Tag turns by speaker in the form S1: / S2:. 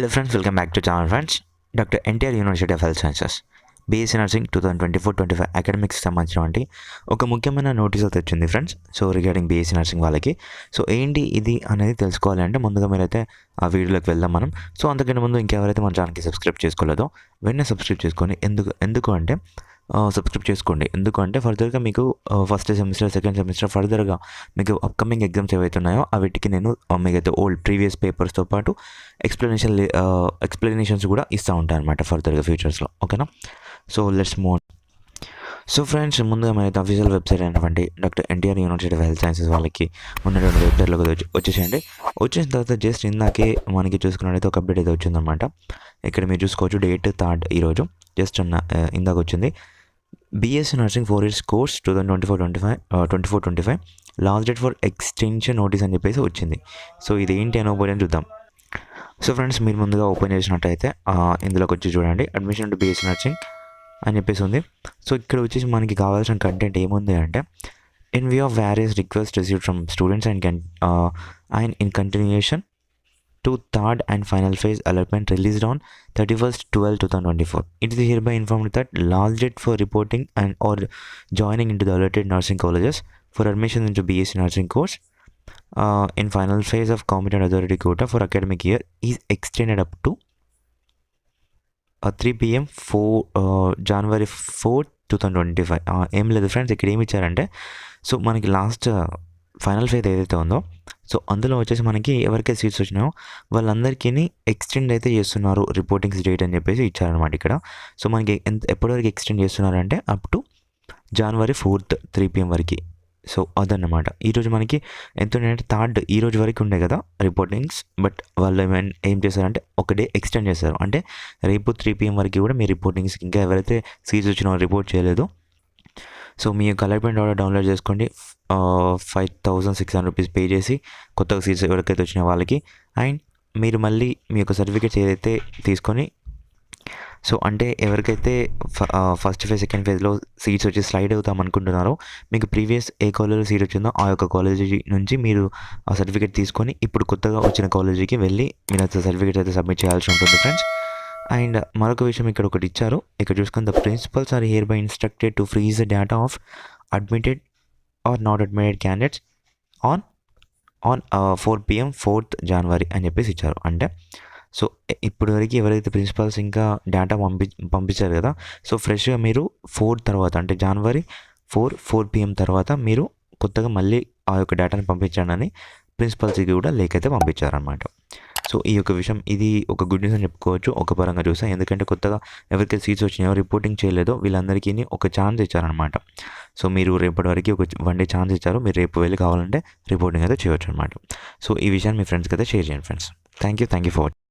S1: Hello friends, welcome back to channel friends. Dr. NTR University of Health Sciences BSc nursing 2024-25 academics సంబంధించినటువంటి ఒక ముఖ్యమైన notice అయితే వచ్చింది friends. So regarding BSc nursing వాళ్ళకి so ఏంటి ఇది అనేది తెలుసుకోవాలంటే ముందుగా మీరైతే ఆ వీడియోలోకి వెళ్దాం మనం. సో అంతకంటే ముందు ఇంకెవరైతే మన ఛానల్కి సబ్స్క్రైబ్ చేసుకోలేదో వెంటనే సబ్స్క్రైబ్ చేసుకొని సబ్స్క్రైబ్ చేసుకోండి. ఎందుకంటే ఫర్దర్గా మీకు ఫస్ట్ సెమిస్టర్ సెకండ్ సెమిస్టర్ ఫర్దర్గా మీకు అప్కమింగ్ ఎగ్జామ్స్ ఏవైతే ఉన్నాయో వీటికి నేను మీకైతే ఓల్డ్ ప్రీవియస్ పేపర్స్తో పాటు ఎక్స్ప్లెనేషన్స్ కూడా ఇస్తూ ఉంటాను అనమాట ఫర్దర్గా ఫ్యూచర్స్లో. ఓకేనా? So let's move. So friends, ముందుగా మనైతే అఫీషియల్ వెబ్సైట్ అయినటువంటి doctor NTR university of health sciences వాళ్ళకి ఉన్నటువంటి వెబ్సైట్లోకి వచ్చేసేయండి. వచ్చిన తర్వాత జస్ట్ ఇందాకే మనకి చూసుకున్నట్టయితే ఒక అప్డేట్ అయితే వచ్చిందనమాట. ఇక్కడ మీరు చూసుకోవచ్చు, డేట్ 3rd ఈరోజు జస్ట్ ఇందాక వచ్చింది. BSc nursing 4 years course 2024-25 last date for extension notice అని చెప్పేసి వచ్చింది. సో ఇది ఏంటి అని ఓపెన్ చూద్దాం. సో ఫ్రెండ్స్, మీరు ముందుగా ఓపెన్ చేసినట్టయితే ఇందులోకి వచ్చి చూడండి, అడ్మిషన్ టు బీఎస్సీ నర్సింగ్ అని చెప్పేసి ఉంది. సో ఇక్కడ వచ్చేసి మనకి కావాల్సిన కంటెంట్ ఏముంది అంటే, in view of various request received from students and in continuation to third and final phase allotment released on 31/12/2024. It is hereby informed that last date for reporting and or joining into the allotted nursing colleges for admission into BSc nursing course in final phase of competent authority quota for academic year is extended up to 3 PM January 4th 2025. ఏం లేదు friends, ఇక్కడ ఏమి ఇచ్చారంటే, so మనకి last final phase ఏదైతే ఉందో so అందులో వచ్చేసి మనకి ఎవరికైతే సీట్స్ వచ్చినాయో వాళ్ళందరికీ ఎక్స్టెండ్ అయితే చేస్తున్నారు రిపోర్టింగ్స్ డేట్ అని చెప్పేసి ఇచ్చారనమాట ఇక్కడ. సో మనకి ఎప్పటివరకు ఎక్స్టెండ్ చేస్తున్నారంటే up to January 4th 3 PM వరకు. సో అదన్నమాట. ఈరోజు మనకి ఎంత ఉండే 3rd ఈరోజు వరకు ఉండే కదా రిపోర్టింగ్స్, బట్ వాళ్ళు ఏం చేశారంటే ఒక డే ఎక్స్టెండ్ చేశారు. అంటే రేపు 3 PM వరకు కూడా మీ రిపోర్టింగ్స్ ఇంకా ఎవరైతే సీట్స్ వచ్చినా రిపోర్ట్ చేయలేదు సో మీ యొక్క అలాట్మెంట్ ఆర్డర్ డౌన్లోడ్ చేసుకోండి. 5,600 రూపీస్ పే చేసి కొత్తగా సీట్స్ ఎవరికైతే వచ్చిన వాళ్ళకి, అండ్ మీరు మళ్ళీ మీ యొక్క సర్టిఫికేట్స్ ఏదైతే తీసుకొని సో అంటే ఎవరికైతే ఫస్ట్ ఫేజ్ సెకండ్ ఫేజ్లో సీట్స్ వచ్చి స్లైడ్ అవుతాం అనుకుంటున్నారో, మీకు ప్రీవియస్ ఏ కాలేజీలో సీట్ వచ్చిందో ఆ యొక్క కాలేజీ నుంచి మీరు ఆ సర్టిఫికేట్ తీసుకొని ఇప్పుడు కొత్తగా వచ్చిన కాలేజీకి వెళ్ళి మీరు సర్టిఫికేట్ అయితే సబ్మిట్ చేయాల్సి ఉంటుంది ఫ్రెండ్స్. అండ్ మరొక విషయం ఇక్కడ ఒకటి ఇచ్చారు, ఇక్కడ చూసుకుని, the principals are hereby instructed to freeze the data of admitted or not admitted candidates on 4 PM 4th January అని చెప్పేసి ఇచ్చారు. అంటే సో ఇప్పటి వరకు ఎవరైతే ప్రిన్సిపల్స్ ఇంకా డేటా పంపించారు కదా, సో ఫ్రెష్గా మీరు 4 తర్వాత అంటే January 4 PM తర్వాత మీరు కొత్తగా మళ్ళీ ఆ యొక్క డేటాని పంపించాడని ప్రిన్సిపల్స్కి కూడా లేఖ అయితే పంపించారనమాట. సో ఈ యొక్క విషయం ఇది ఒక గుడ్ న్యూస్ అని చెప్పుకోవచ్చు ఒక పరంగా చూస్తే, ఎందుకంటే కొత్తగా ఎవరికైతే సీట్స్ వచ్చినాయో రిపోర్టింగ్ చేయలేదో వీళ్ళందరికీ ఒక ఛాన్స్ ఇచ్చారనమాట. సో మీరు రేపటి వరకు ఒక 1 day ఛాన్స్ ఇచ్చారు, మీరు రేపు వెళ్ళి కావాలంటే రిపోర్టింగ్ అయితే చేయవచ్చు అనమాట. సో ఈ విషయాన్ని మీ ఫ్రెండ్స్కి అయితే షేర్ చేయండి friends. Thank you for watching.